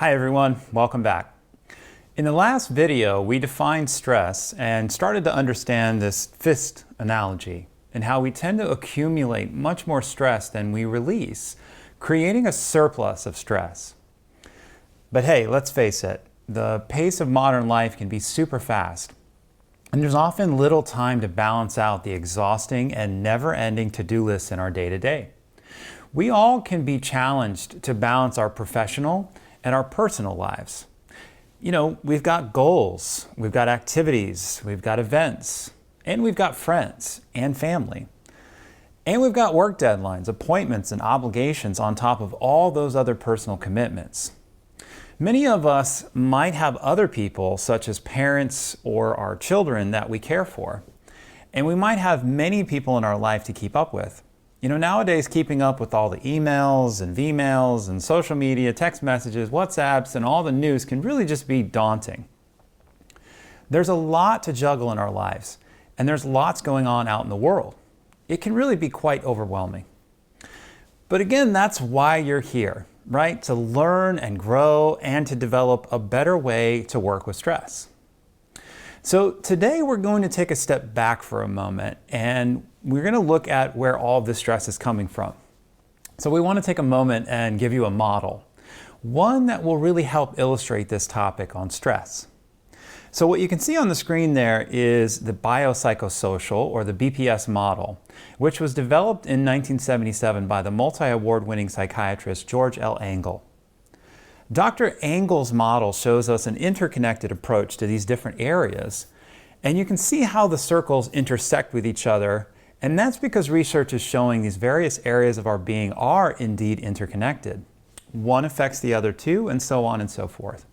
Hi everyone, welcome back. In the last video, we defined stress and started to understand this fist analogy and how we tend to accumulate much more stress than we release, creating a surplus of stress. But hey, let's face it, the pace of modern life can be super fast, and there's often little time to balance out the exhausting and never-ending to-do lists in our day-to-day. We all can be challenged to balance our professional and our personal lives. You know, we've got goals, we've got activities, we've got events, and we've got friends and family. And we've got work deadlines, appointments, and obligations on top of all those other personal commitments. Many of us might have other people, such as parents or our children, that we care for. And we might have many people in our life to keep up with. You know, nowadays, keeping up with all the emails and Vmails and social media, text messages, WhatsApps, and all the news can really just be daunting. There's a lot to juggle in our lives, and there's lots going on out in the world. It can really be quite overwhelming. But again, that's why you're here, right? To learn and grow and to develop a better way to work with stress. So today we're going to take a step back for a moment, and we're going to look at where all this stress is coming from. So we want to take a moment and give you a model, one that will really help illustrate this topic on stress. So what you can see on the screen there is the biopsychosocial, or the BPS model, which was developed in 1977 by the multi-award winning psychiatrist George L. Engel. Dr. Engel's model shows us an interconnected approach to these different areas, and you can see how the circles intersect with each other, and that's because research is showing these various areas of our being are indeed interconnected. One affects the other two, and so on and so forth.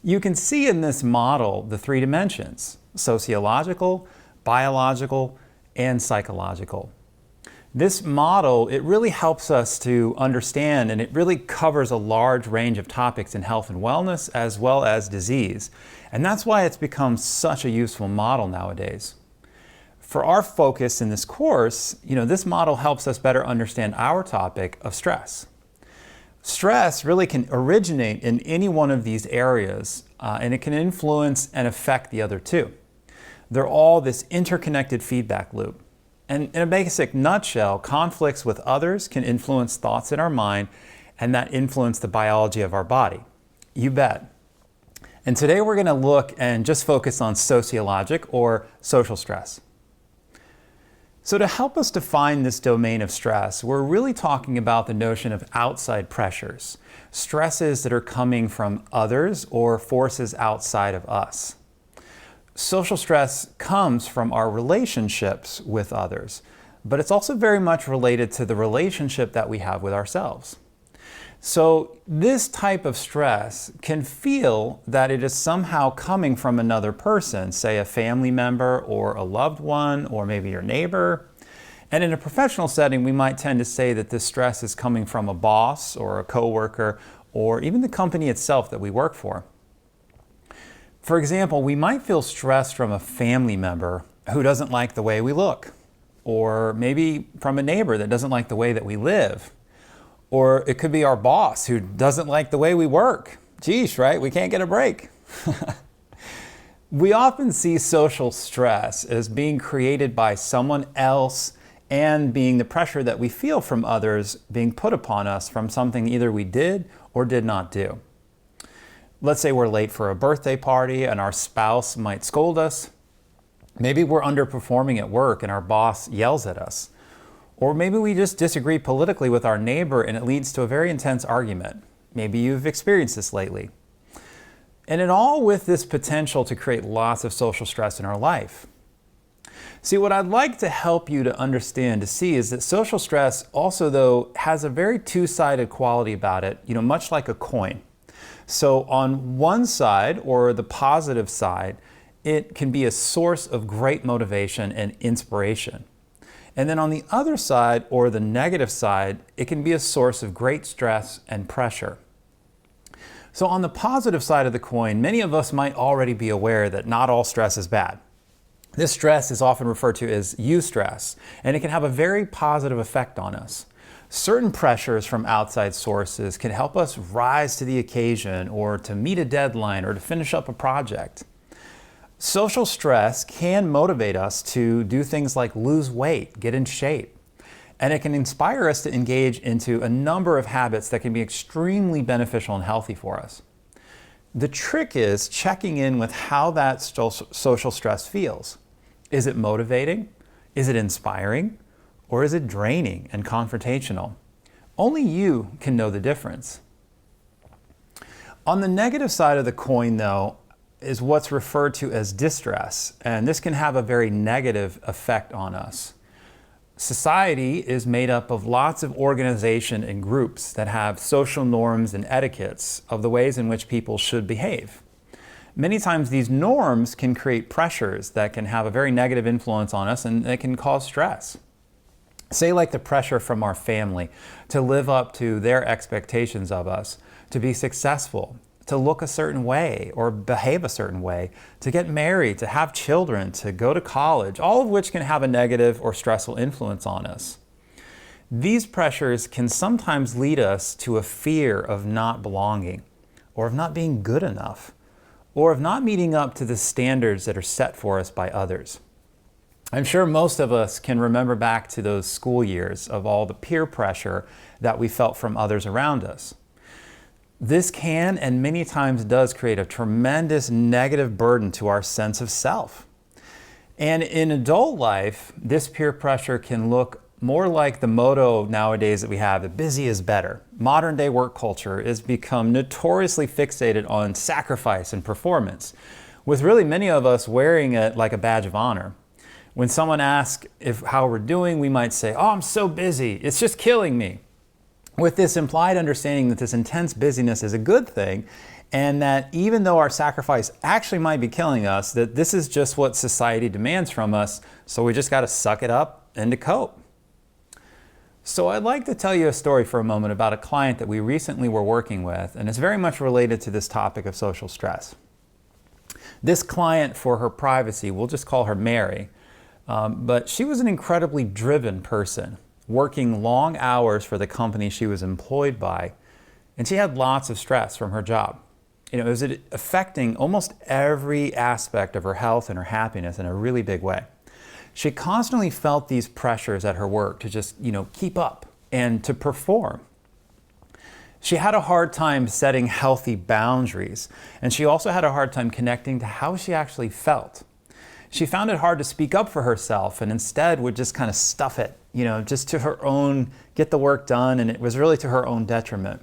You can see in this model the three dimensions: sociological, biological, and psychological. This model, it really helps us to understand, and it really covers a large range of topics in health and wellness as well as disease. And that's why it's become such a useful model nowadays. For our focus in this course, this model helps us better understand our topic of stress. Stress really can originate in any one of these areas, and it can influence and affect the other two. They're all this interconnected feedback loop. And in a basic nutshell, conflicts with others can influence thoughts in our mind, and that influence the biology of our body. You bet. And today we're going to look and just focus on sociologic or social stress. So to help us define this domain of stress, we're really talking about the notion of outside pressures, stresses that are coming from others or forces outside of us. Social stress comes from our relationships with others, but it's also very much related to the relationship that we have with ourselves. So this type of stress can feel that it is somehow coming from another person, say a family member or a loved one, or maybe your neighbor. And in a professional setting, we might tend to say that this stress is coming from a boss or a coworker, or even the company itself that we work for. For example, we might feel stressed from a family member who doesn't like the way we look, or maybe from a neighbor that doesn't like the way that we live, or it could be our boss who doesn't like the way we work. Geesh, right? We can't get a break. We often see social stress as being created by someone else and being the pressure that we feel from others being put upon us from something either we did or did not do. Let's say we're late for a birthday party and our spouse might scold us. Maybe we're underperforming at work and our boss yells at us. Or maybe we just disagree politically with our neighbor and it leads to a very intense argument. Maybe you've experienced this lately. And it all with this potential to create lots of social stress in our life. See, what I'd like to help you to understand, to see, is that social stress also, though, has a very two-sided quality about it, much like a coin. So on one side, or the positive side, it can be a source of great motivation and inspiration. And then on the other side, or the negative side, it can be a source of great stress and pressure. So on the positive side of the coin, many of us might already be aware that not all stress is bad. This stress is often referred to as eustress, and it can have a very positive effect on us. Certain pressures from outside sources can help us rise to the occasion or to meet a deadline or to finish up a project. Social stress can motivate us to do things like lose weight, get in shape, and it can inspire us to engage into a number of habits that can be extremely beneficial and healthy for us. The trick is checking in with how that social stress feels. Is it motivating? Is it inspiring? Or is it draining and confrontational? Only you can know the difference. On the negative side of the coin, though, is what's referred to as distress, and this can have a very negative effect on us. Society is made up of lots of organization and groups that have social norms and etiquettes of the ways in which people should behave. Many times these norms can create pressures that can have a very negative influence on us, and they can cause stress. Say like the pressure from our family to live up to their expectations of us, to be successful, to look a certain way or behave a certain way, to get married, to have children, to go to college, all of which can have a negative or stressful influence on us. These pressures can sometimes lead us to a fear of not belonging, or of not being good enough, or of not meeting up to the standards that are set for us by others. I'm sure most of us can remember back to those school years of all the peer pressure that we felt from others around us. This can and many times does create a tremendous negative burden to our sense of self. And in adult life, this peer pressure can look more like the motto nowadays that we have, that busy is better. Modern day work culture has become notoriously fixated on sacrifice and performance, with really many of us wearing it like a badge of honor. When someone asks how we're doing, we might say, "Oh, I'm so busy, it's just killing me," with this implied understanding that this intense busyness is a good thing, and that even though our sacrifice actually might be killing us, that this is just what society demands from us, so we just got to suck it up and to cope. So I'd like to tell you a story for a moment about a client that we recently were working with, and it's very much related to this topic of social stress. This client, for her privacy, we'll just call her Mary, but she was an incredibly driven person, working long hours for the company she was employed by, and she had lots of stress from her job. It was affecting almost every aspect of her health and her happiness in a really big way. She constantly felt these pressures at her work to just, keep up and to perform. She had a hard time setting healthy boundaries, and she also had a hard time connecting to how she actually felt. She found it hard to speak up for herself and instead would just kind of stuff it, just to her own, get the work done, and it was really to her own detriment.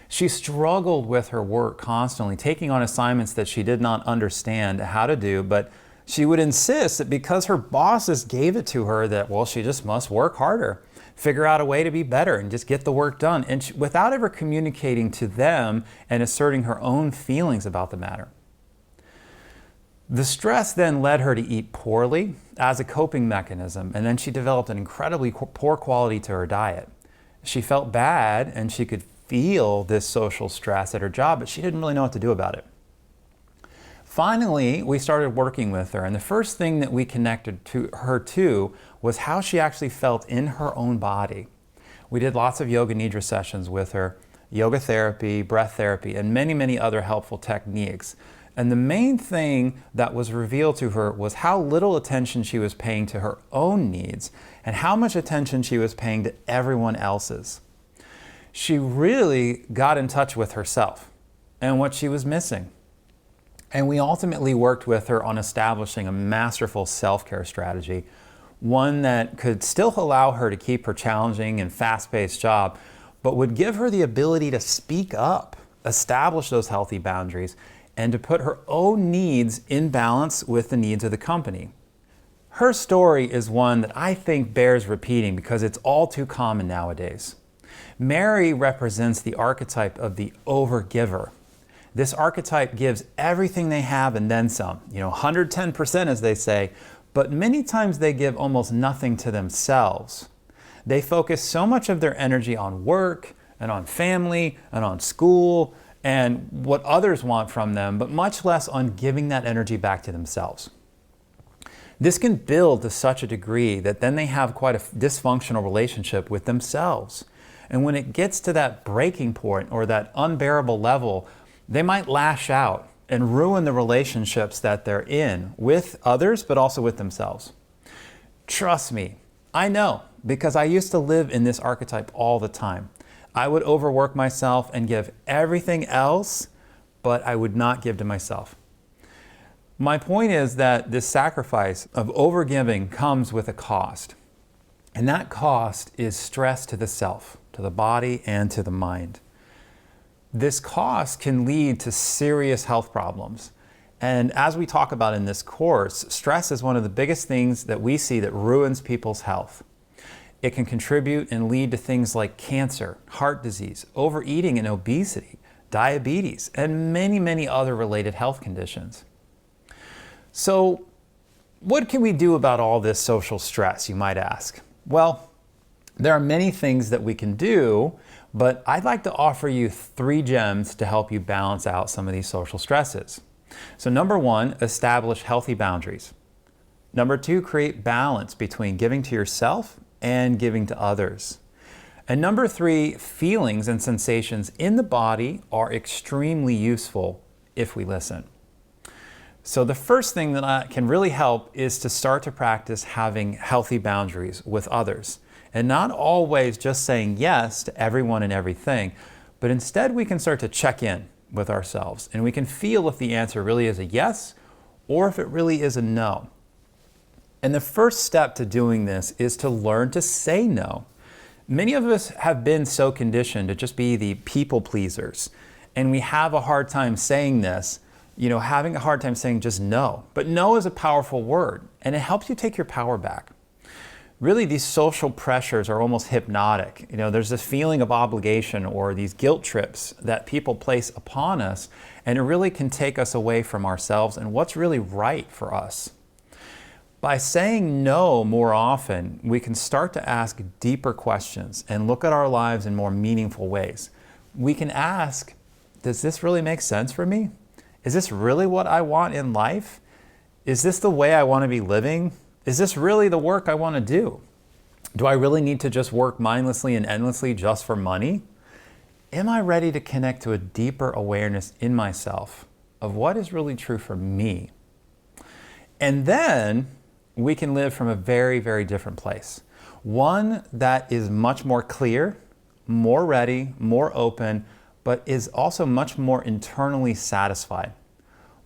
She struggled with her work constantly, taking on assignments that she did not understand how to do, but she would insist that because her bosses gave it to her that, she just must work harder, figure out a way to be better and just get the work done, and without ever communicating to them and asserting her own feelings about the matter. The stress then led her to eat poorly as a coping mechanism, and then she developed an incredibly poor quality to her diet. She felt bad and she could feel this social stress at her job, but she didn't really know what to do about it. Finally, we started working with her, and the first thing that we connected to her to was how she actually felt in her own body. We did lots of yoga nidra sessions with her, yoga therapy, breath therapy, and many, many other helpful techniques. And the main thing that was revealed to her was how little attention she was paying to her own needs and how much attention she was paying to everyone else's. She really got in touch with herself and what she was missing. And we ultimately worked with her on establishing a masterful self-care strategy, one that could still allow her to keep her challenging and fast-paced job, but would give her the ability to speak up, establish those healthy boundaries, and to put her own needs in balance with the needs of the company. Her story is one that I think bears repeating because it's all too common nowadays. Mary represents the archetype of the overgiver. This archetype gives everything they have and then some, 110% as they say, but many times they give almost nothing to themselves. They focus so much of their energy on work and on family and on school and what others want from them, but much less on giving that energy back to themselves. This can build to such a degree that then they have quite a dysfunctional relationship with themselves. And when it gets to that breaking point or that unbearable level, they might lash out and ruin the relationships that they're in with others, but also with themselves. Trust me, I know, because I used to live in this archetype all the time. I would overwork myself and give everything else, but I would not give to myself. My point is that this sacrifice of overgiving comes with a cost. And that cost is stress to the self, to the body, and to the mind. This cost can lead to serious health problems. And as we talk about in this course, stress is one of the biggest things that we see that ruins people's health. It can contribute and lead to things like cancer, heart disease, overeating and obesity, diabetes, and many, many other related health conditions. So, what can we do about all this social stress, you might ask? Well, there are many things that we can do, but I'd like to offer you 3 gems to help you balance out some of these social stresses. So number 1, establish healthy boundaries. Number 2, create balance between giving to yourself and giving to others. And number 3, feelings and sensations in the body are extremely useful if we listen. So the first thing that can really help is to start to practice having healthy boundaries with others. And not always just saying yes to everyone and everything, but instead we can start to check in with ourselves and we can feel if the answer really is a yes or if it really is a no. And the first step to doing this is to learn to say no. Many of us have been so conditioned to just be the people pleasers, and we have a hard time saying this, having a hard time saying just no. But no is a powerful word, and it helps you take your power back. Really, these social pressures are almost hypnotic. There's this feeling of obligation or these guilt trips that people place upon us, and it really can take us away from ourselves and what's really right for us. By saying no more often, we can start to ask deeper questions and look at our lives in more meaningful ways. We can ask, does this really make sense for me? Is this really what I want in life? Is this the way I want to be living? Is this really the work I want to do? Do I really need to just work mindlessly and endlessly just for money? Am I ready to connect to a deeper awareness in myself of what is really true for me? And then we can live from a very, very different place. One that is much more clear, more ready, more open, but is also much more internally satisfied.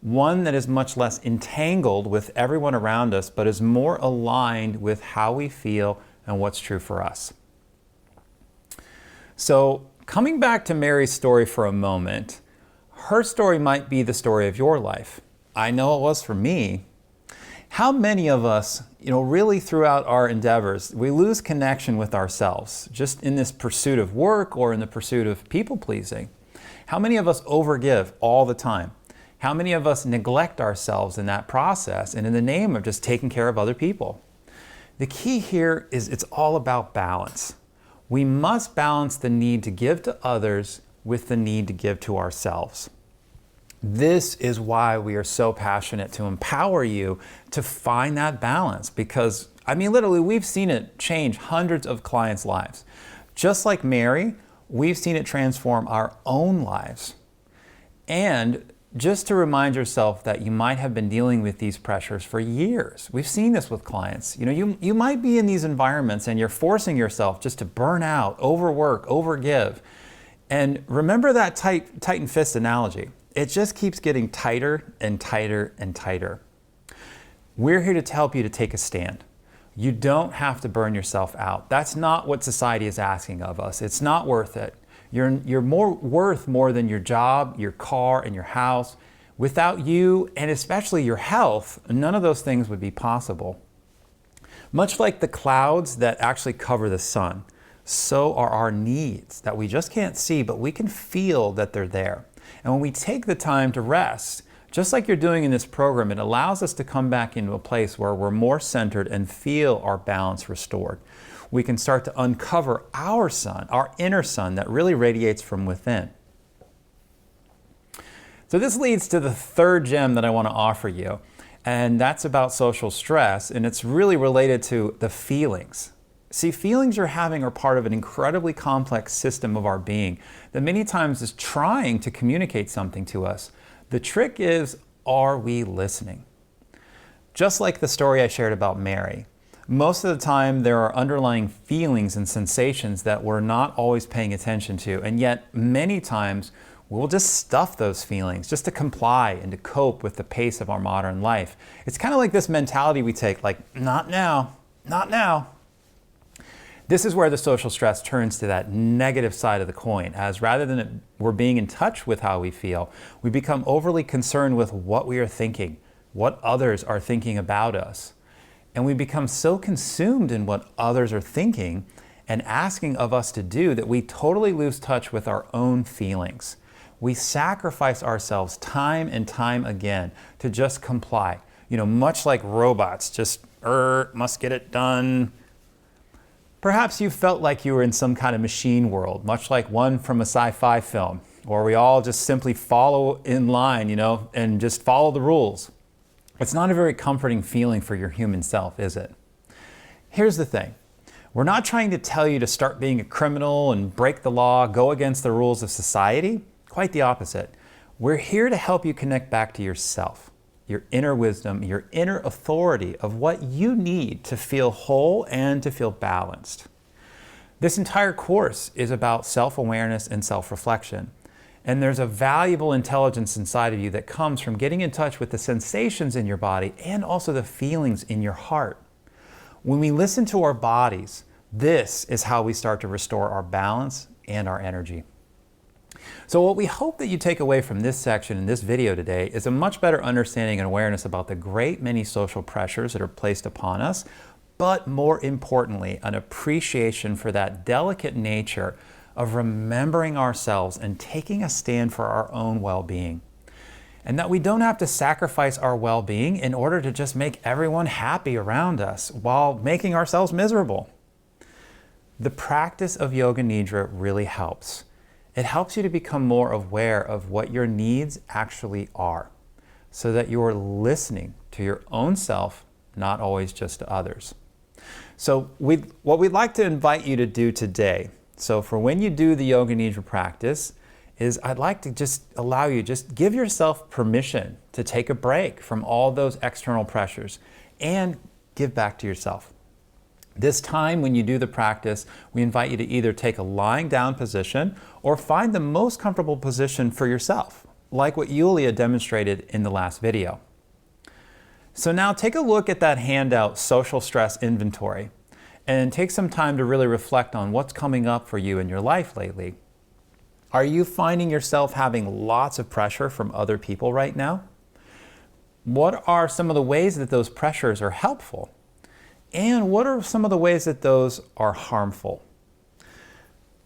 One that is much less entangled with everyone around us, but is more aligned with how we feel and what's true for us. So, coming back to Mary's story for a moment, her story might be the story of your life. I know it was for me. How many of us, really throughout our endeavors, we lose connection with ourselves just in this pursuit of work or in the pursuit of people pleasing? How many of us overgive all the time? How many of us neglect ourselves in that process and in the name of just taking care of other people? The key here is it's all about balance. We must balance the need to give to others with the need to give to ourselves. This is why we are so passionate to empower you to find that balance, because, literally, we've seen it change hundreds of clients' lives. Just like Mary, we've seen it transform our own lives. And just to remind yourself that you might have been dealing with these pressures for years. We've seen this with clients. You might be in these environments and you're forcing yourself just to burn out, overwork, overgive. And remember that tighten fist analogy. It just keeps getting tighter and tighter and tighter. We're here to help you to take a stand. You don't have to burn yourself out. That's not what society is asking of us. It's not worth it. You're worth more than your job, your car, and your house. Without you, and especially your health, none of those things would be possible. Much like the clouds that actually cover the sun, so are our needs that we just can't see, but we can feel that they're there. And when we take the time to rest, just like you're doing in this program, it allows us to come back into a place where we're more centered and feel our balance restored. We can start to uncover our sun, our inner sun that really radiates from within. So this leads to the third gem that I want to offer you. And that's about social stress, and it's really related to the feelings. See, feelings you're having are part of an incredibly complex system of our being that many times is trying to communicate something to us. The trick is, are we listening? Just like the story I shared about Mary, most of the time there are underlying feelings and sensations that we're not always paying attention to, and yet many times we'll just stuff those feelings just to comply and to cope with the pace of our modern life. It's kind of like this mentality we take, like, not now, not now. This is where the social stress turns to that negative side of the coin, as rather than we're being in touch with how we feel, we become overly concerned with what we are thinking, what others are thinking about us. And we become so consumed in what others are thinking and asking of us to do that we totally lose touch with our own feelings. We sacrifice ourselves time and time again to just comply. Much like robots, just must get it done. Perhaps you felt like you were in some kind of machine world, much like one from a sci-fi film, where we all just simply follow in line, and just follow the rules. It's not a very comforting feeling for your human self, is it? Here's the thing. We're not trying to tell you to start being a criminal and break the law, go against the rules of society. Quite the opposite. We're here to help you connect back to yourself, your inner wisdom, your inner authority of what you need to feel whole and to feel balanced. This entire course is about self-awareness and self-reflection. And there's a valuable intelligence inside of you that comes from getting in touch with the sensations in your body and also the feelings in your heart. When we listen to our bodies, this is how we start to restore our balance and our energy. So what we hope that you take away from this section in this video today is a much better understanding and awareness about the great many social pressures that are placed upon us, but more importantly, an appreciation for that delicate nature of remembering ourselves and taking a stand for our own well-being. And that we don't have to sacrifice our well-being in order to just make everyone happy around us while making ourselves miserable. The practice of Yoga Nidra really helps. It helps you to become more aware of what your needs actually are, so that you're listening to your own self, not always just to others. So what we'd like to invite you to do today, so for when you do the Yoga Nidra practice, is I'd like to just allow you, just give yourself permission to take a break from all those external pressures and give back to yourself. This time when you do the practice, we invite you to either take a lying down position or find the most comfortable position for yourself, like what Yulia demonstrated in the last video. So now take a look at that handout, Social Stress Inventory, and take some time to really reflect on what's coming up for you in your life lately. Are you finding yourself having lots of pressure from other people right now? What are some of the ways that those pressures are helpful? And what are some of the ways that those are harmful?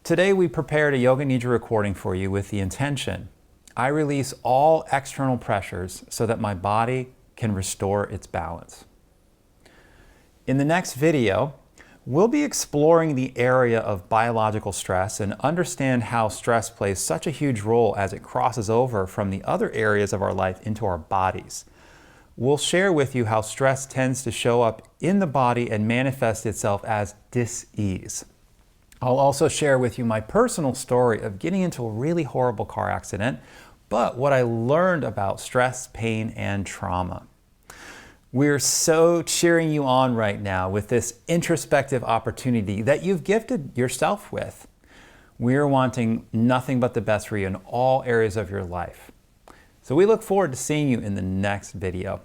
Today we prepared a Yoga Nidra recording for you with the intention, I release all external pressures so that my body can restore its balance. In the next video, we'll be exploring the area of biological stress and understand how stress plays such a huge role as it crosses over from the other areas of our life into our bodies. We'll share with you how stress tends to show up in the body and manifest itself as dis-ease. I'll also share with you my personal story of getting into a really horrible car accident, but what I learned about stress, pain, and trauma. We're so cheering you on right now with this introspective opportunity that you've gifted yourself with. We're wanting nothing but the best for you in all areas of your life. So we look forward to seeing you in the next video.